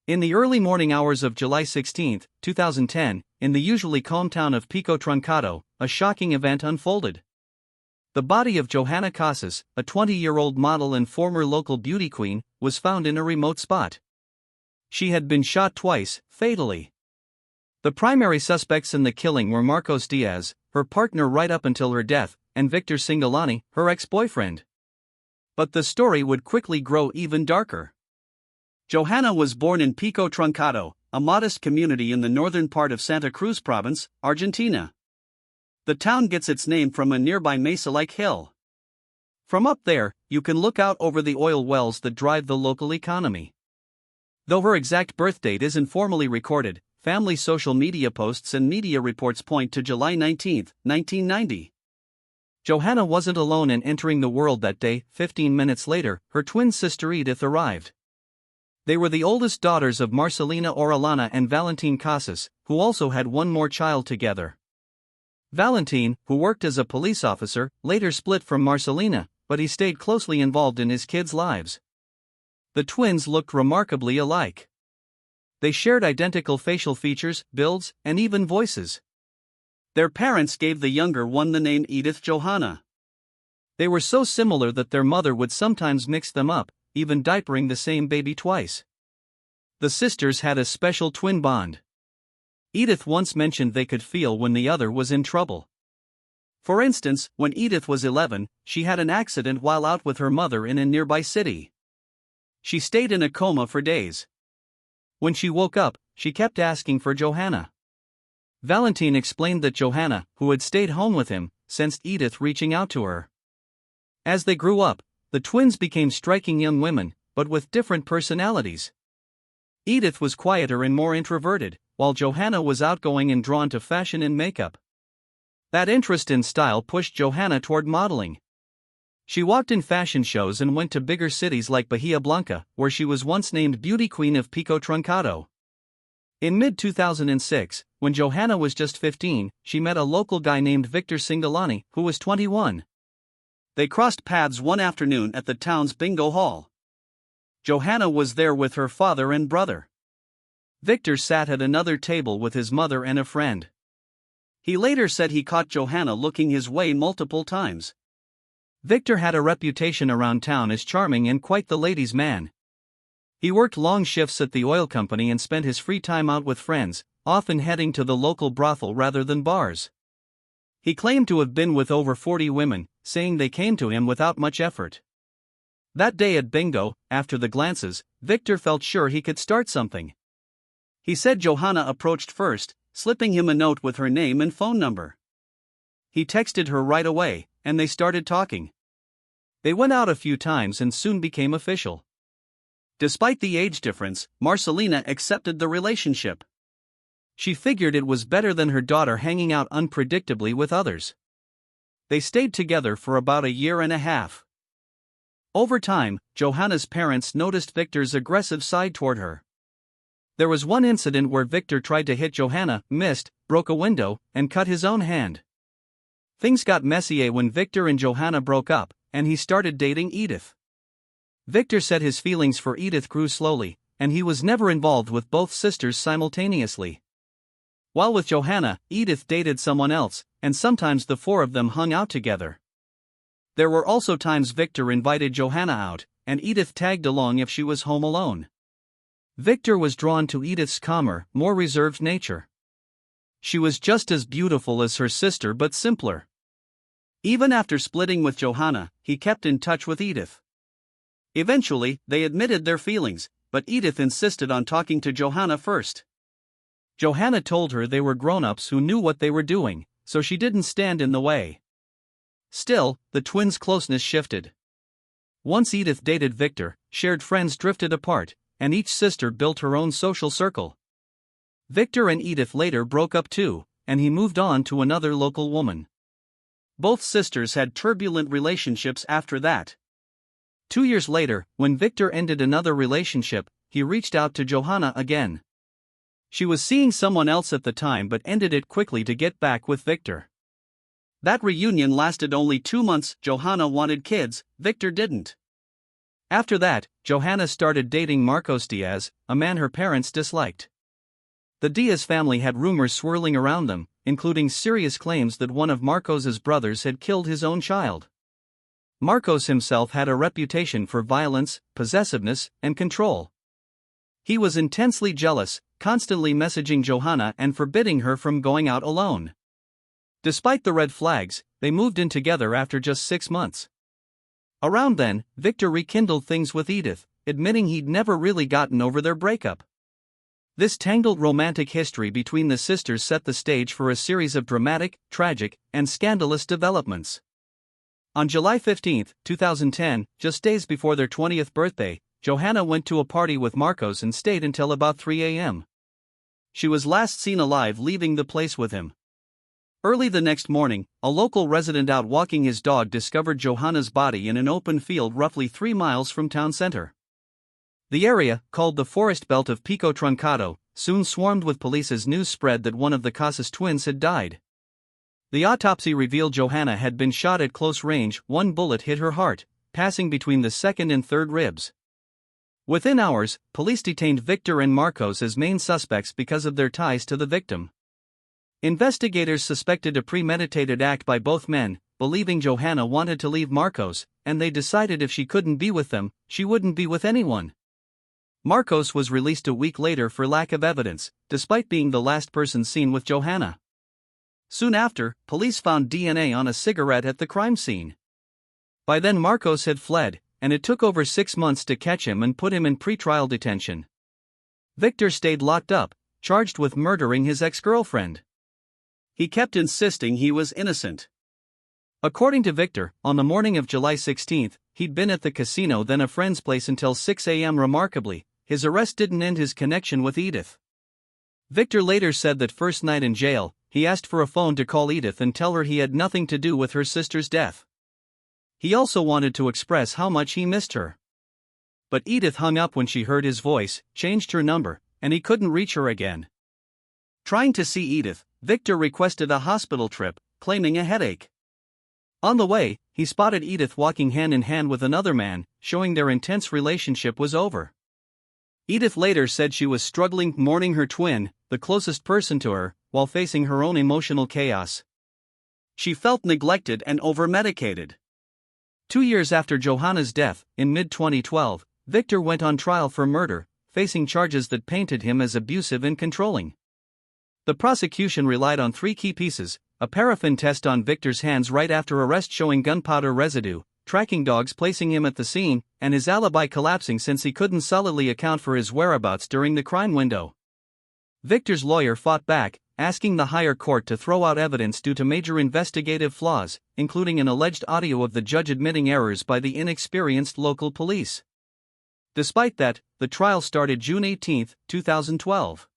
In the early morning hours of July 16, 2010, in the usually calm town of Pico Truncado, a shocking event unfolded. The body of Johana Casas, a 20-year-old model and former local beauty queen, was found in a remote spot. She had been shot twice, fatally. The primary suspects in the killing were Marcos Diaz, her partner right up until her death, and Victor Cingolani, her ex-boyfriend. But the story would quickly grow even darker. Johana was born in Pico Truncado, a modest community in the northern part of Santa Cruz province, Argentina. The town gets its name from a nearby mesa-like hill. From up there, you can look out over the oil wells that drive the local economy. Though her exact birth date isn't formally recorded, family social media posts and media reports point to July 19, 1990. Johana wasn't alone in entering the world that day. 15 minutes later, her twin sister Edith arrived. They were the oldest daughters of Marcelina Orellana and Valentine Casas, who also had one more child together. Valentine, who worked as a police officer, later split from Marcelina, but he stayed closely involved in his kids' lives. The twins looked remarkably alike. They shared identical facial features, builds, and even voices. Their parents gave the younger one the name Edith Johana. They were so similar that their mother would sometimes mix them up, even diapering the same baby twice. The sisters had a special twin bond. Edith once mentioned they could feel when the other was in trouble. For instance, when Edith was 11, she had an accident while out with her mother in a nearby city. She stayed in a coma for days. When she woke up, she kept asking for Johana. Valentine explained that Johana, who had stayed home with him, sensed Edith reaching out to her. As they grew up, the twins became striking young women, but with different personalities. Edith was quieter and more introverted, while Johana was outgoing and drawn to fashion and makeup. That interest in style pushed Johana toward modeling. She walked in fashion shows and went to bigger cities like Bahia Blanca, where she was once named Beauty Queen of Pico Truncado. In mid-2006, when Johana was just 15, she met a local guy named Victor Cingolani, who was 21. They crossed paths one afternoon at the town's bingo hall. Johana was there with her father and brother. Victor sat at another table with his mother and a friend. He later said he caught Johana looking his way multiple times. Victor had a reputation around town as charming and quite the ladies' man. He worked long shifts at the oil company and spent his free time out with friends, often heading to the local brothel rather than bars. He claimed to have been with over 40 women, saying they came to him without much effort. That day at bingo, after the glances, Victor felt sure he could start something. He said Johana approached first, slipping him a note with her name and phone number. He texted her right away, and they started talking. They went out a few times and soon became official. Despite the age difference, Marcelina accepted the relationship. She figured it was better than her daughter hanging out unpredictably with others. They stayed together for about a year and a half. Over time, Johana's parents noticed Victor's aggressive side toward her. There was one incident where Victor tried to hit Johana, missed, broke a window, and cut his own hand. Things got messy when Victor and Johana broke up, and he started dating Edith. Victor said his feelings for Edith grew slowly, and he was never involved with both sisters simultaneously. While with Johana, Edith dated someone else, and sometimes the four of them hung out together. There were also times Victor invited Johana out, and Edith tagged along if she was home alone. Victor was drawn to Edith's calmer, more reserved nature. She was just as beautiful as her sister but simpler. Even after splitting with Johana, he kept in touch with Edith. Eventually, they admitted their feelings, but Edith insisted on talking to Johana first. Johana told her they were grown-ups who knew what they were doing, so she didn't stand in the way. Still, the twins' closeness shifted. Once Edith dated Victor, shared friends drifted apart, and each sister built her own social circle. Victor and Edith later broke up too, and he moved on to another local woman. Both sisters had turbulent relationships after that. 2 years later, when Victor ended another relationship, he reached out to Johana again. She was seeing someone else at the time but ended it quickly to get back with Victor. That reunion lasted only 2 months. Johana wanted kids, Victor didn't. After that, Johana started dating Marcos Diaz, a man her parents disliked. The Diaz family had rumors swirling around them, including serious claims that one of Marcos's brothers had killed his own child. Marcos himself had a reputation for violence, possessiveness, and control. He was intensely jealous, constantly messaging Johana and forbidding her from going out alone. Despite the red flags, they moved in together after just 6 months. Around then, Victor rekindled things with Edith, admitting he'd never really gotten over their breakup. This tangled romantic history between the sisters set the stage for a series of dramatic, tragic, and scandalous developments. On July 15, 2010, just days before their 20th birthday, Johana went to a party with Marcos and stayed until about 3 a.m. She was last seen alive leaving the place with him. Early the next morning, a local resident out walking his dog discovered Johana's body in an open field roughly 3 miles from town center. The area, called the Forest Belt of Pico Truncado, soon swarmed with police as news spread that one of the Casas twins had died. The autopsy revealed Johana had been shot at close range. 1 bullet hit her heart, passing between the second and third ribs. Within hours, police detained Victor and Marcos as main suspects because of their ties to the victim. Investigators suspected a premeditated act by both men, believing Johana wanted to leave Marcos, and they decided if she couldn't be with them, she wouldn't be with anyone. Marcos was released a week later for lack of evidence, despite being the last person seen with Johana. Soon after, police found DNA on a cigarette at the crime scene. By then Marcos had fled, and it took over 6 months to catch him and put him in pretrial detention. Victor stayed locked up, charged with murdering his ex-girlfriend. He kept insisting he was innocent. According to Victor, on the morning of July 16, he'd been at the casino then a friend's place until 6 a.m. Remarkably, his arrest didn't end his connection with Edith. Victor later said that first night in jail, he asked for a phone to call Edith and tell her he had nothing to do with her sister's death. He also wanted to express how much he missed her. But Edith hung up when she heard his voice, changed her number, and he couldn't reach her again. Trying to see Edith, Victor requested a hospital trip, claiming a headache. On the way, he spotted Edith walking hand in hand with another man, showing their intense relationship was over. Edith later said she was struggling mourning her twin, the closest person to her, while facing her own emotional chaos. She felt neglected and over-medicated. 2 years after Johana's death, in mid-2012, Victor went on trial for murder, facing charges that painted him as abusive and controlling. The prosecution relied on 3 key pieces: a paraffin test on Victor's hands right after arrest showing gunpowder residue, tracking dogs placing him at the scene, and his alibi collapsing since he couldn't solidly account for his whereabouts during the crime window. Victor's lawyer fought back, asking the higher court to throw out evidence due to major investigative flaws, including an alleged audio of the judge admitting errors by the inexperienced local police. Despite that, the trial started June 18, 2012.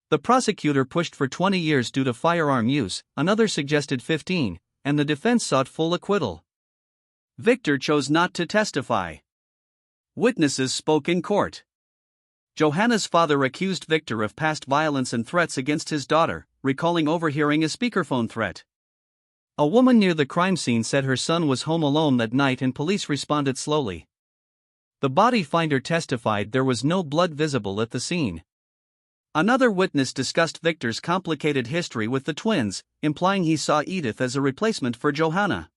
The prosecutor pushed for 20 years due to firearm use, another suggested 15, and the defense sought full acquittal. Victor chose not to testify. Witnesses spoke in court. Johana's father accused Victor of past violence and threats against his daughter, recalling overhearing a speakerphone threat. A woman near the crime scene said her son was home alone that night and police responded slowly. The body finder testified there was no blood visible at the scene. Another witness discussed Victor's complicated history with the twins, implying he saw Edith as a replacement for Johana.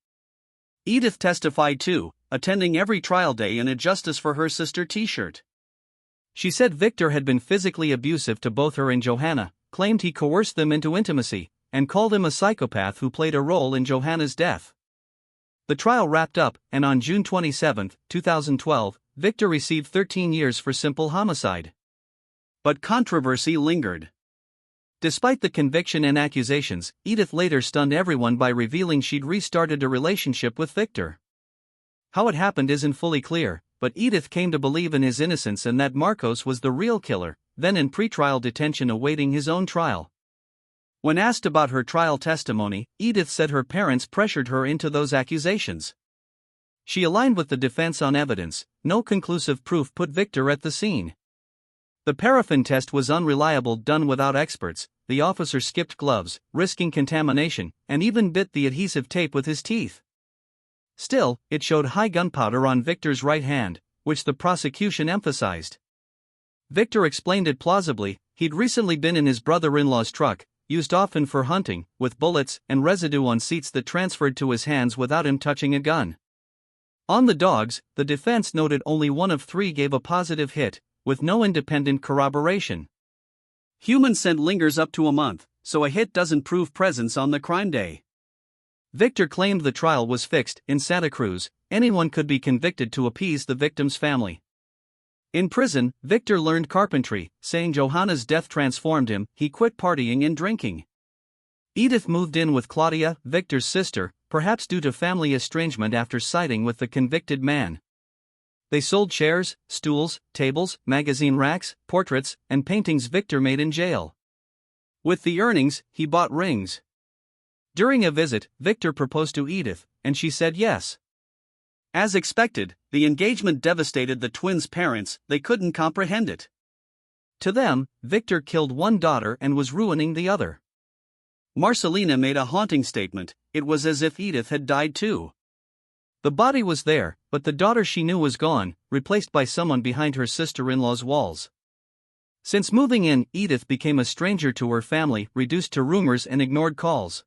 Edith testified too, attending every trial day in a Justice for Her Sister t-shirt. She said Victor had been physically abusive to both her and Johana, claimed he coerced them into intimacy, and called him a psychopath who played a role in Johana's death. The trial wrapped up, and on June 27, 2012, Victor received 13 years for simple homicide. But controversy lingered. Despite the conviction and accusations, Edith later stunned everyone by revealing she'd restarted a relationship with Victor. How it happened isn't fully clear, but Edith came to believe in his innocence and that Marcos was the real killer, then in pretrial detention awaiting his own trial. When asked about her trial testimony, Edith said her parents pressured her into those accusations. She aligned with the defense on evidence. No conclusive proof put Victor at the scene. The paraffin test was unreliable, done without experts. The officer skipped gloves, risking contamination, and even bit the adhesive tape with his teeth. Still, it showed high gunpowder on Victor's right hand, which the prosecution emphasized. Victor explained it plausibly. He'd recently been in his brother-in-law's truck, used often for hunting, with bullets and residue on seats that transferred to his hands without him touching a gun. On the dogs, the defense noted only one of 3 gave a positive hit, with no independent corroboration. Human scent lingers up to a month, so a hit doesn't prove presence on the crime day. Victor claimed the trial was fixed. In Santa Cruz, anyone could be convicted to appease the victim's family. In prison, Victor learned carpentry, saying Johana's death transformed him. He quit partying and drinking. Edith moved in with Claudia, Victor's sister, perhaps due to family estrangement after siding with the convicted man. They sold chairs, stools, tables, magazine racks, portraits, and paintings Victor made in jail. With the earnings, he bought rings. During a visit, Victor proposed to Edith, and she said yes. As expected, the engagement devastated the twins' parents. They couldn't comprehend it. To them, Victor killed one daughter and was ruining the other. Marcelina made a haunting statement. It was as if Edith had died too. The body was there, but the daughter she knew was gone, replaced by someone behind her sister-in-law's walls. Since moving in, Edith became a stranger to her family, reduced to rumors and ignored calls.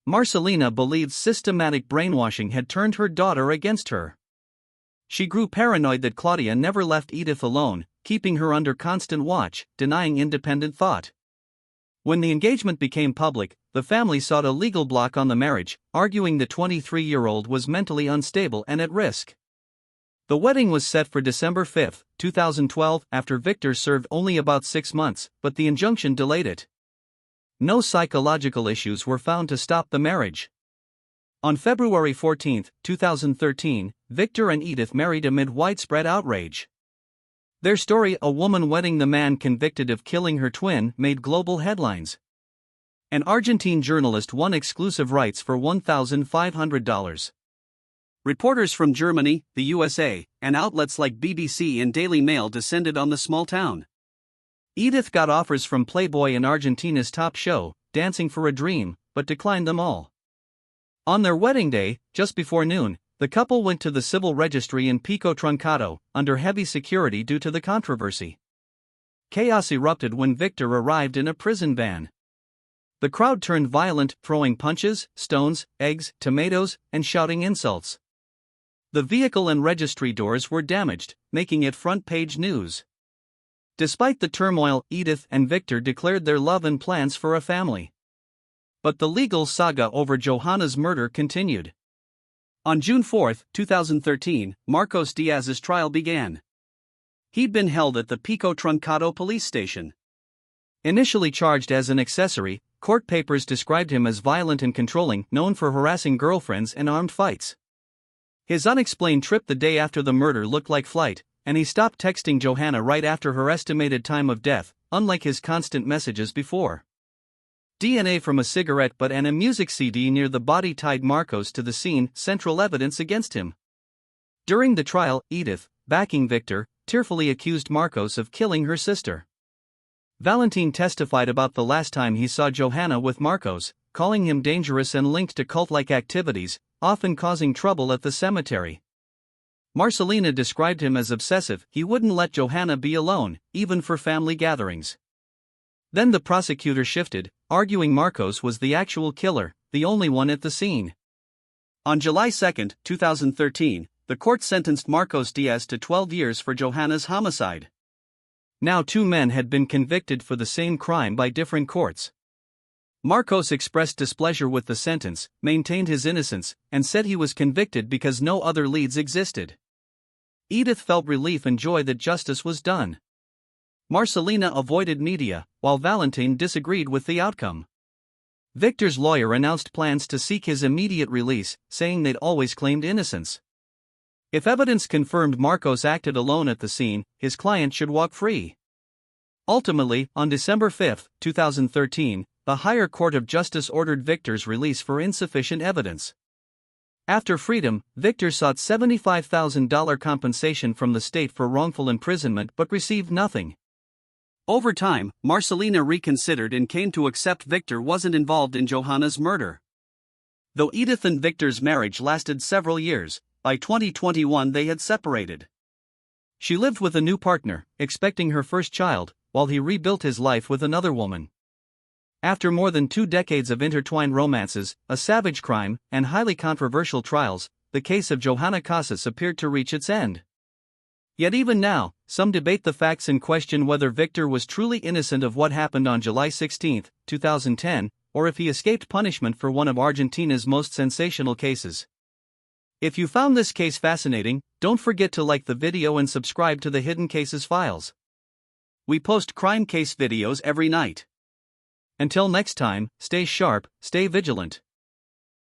Marcelina believed systematic brainwashing had turned her daughter against her. She grew paranoid that Claudia never left Edith alone, keeping her under constant watch, denying independent thought. When the engagement became public, the family sought a legal block on the marriage, arguing the 23-year-old was mentally unstable and at risk. The wedding was set for December 5, 2012, after Victor served only about 6 months, but the injunction delayed it. No psychological issues were found to stop the marriage. On February 14, 2013, Victor and Edith married amid widespread outrage. Their story, a woman wedding the man convicted of killing her twin, made global headlines. An Argentine journalist won exclusive rights for $1,500. Reporters from Germany, the USA, and outlets like BBC and Daily Mail descended on the small town. Edith got offers from Playboy and Argentina's top show, Dancing for a Dream, but declined them all. On their wedding day, just before noon, the couple went to the civil registry in Pico Truncado, under heavy security due to the controversy. Chaos erupted when Victor arrived in a prison van. The crowd turned violent, throwing punches, stones, eggs, tomatoes, and shouting insults. The vehicle and registry doors were damaged, making it front-page news. Despite the turmoil, Edith and Victor declared their love and plans for a family. But the legal saga over Johana's murder continued. On June 4, 2013, Marcos Diaz's trial began. He'd been held at the Pico Truncado police station. Initially charged as an accessory, court papers described him as violent and controlling, known for harassing girlfriends and armed fights. His unexplained trip the day after the murder looked like flight, and he stopped texting Johana right after her estimated time of death, unlike his constant messages before. DNA from a cigarette butt and a music CD near the body tied Marcos to the scene, central evidence against him. During the trial, Edith, backing Victor, tearfully accused Marcos of killing her sister. Valentine testified about the last time he saw Johana with Marcos, calling him dangerous and linked to cult-like activities, often causing trouble at the cemetery. Marcelina described him as obsessive. He wouldn't let Johana be alone, even for family gatherings. Then the prosecutor shifted, arguing Marcos was the actual killer, the only one at the scene. On July 2, 2013, the court sentenced Marcos Diaz to 12 years for Johana's homicide. Now 2 men had been convicted for the same crime by different courts. Marcos expressed displeasure with the sentence, maintained his innocence, and said he was convicted because no other leads existed. Edith felt relief and joy that justice was done. Marcelina avoided media, while Valentine disagreed with the outcome. Victor's lawyer announced plans to seek his immediate release, saying they'd always claimed innocence. If evidence confirmed Marcos acted alone at the scene, his client should walk free. Ultimately, on December 5, 2013, the Higher Court of Justice ordered Victor's release for insufficient evidence. After freedom, Victor sought $75,000 compensation from the state for wrongful imprisonment but received nothing. Over time, Marcelina reconsidered and came to accept Victor wasn't involved in Johana's murder. Though Edith and Victor's marriage lasted several years, by 2021 they had separated. She lived with a new partner, expecting her first child, while he rebuilt his life with another woman. After more than 2 decades of intertwined romances, a savage crime, and highly controversial trials, the case of Johana Casas appeared to reach its end. Yet even now, some debate the facts and question whether Victor was truly innocent of what happened on July 16, 2010, or if he escaped punishment for one of Argentina's most sensational cases. If you found this case fascinating, don't forget to like the video and subscribe to the Hidden Cases files. We post crime case videos every night. Until next time, stay sharp, stay vigilant.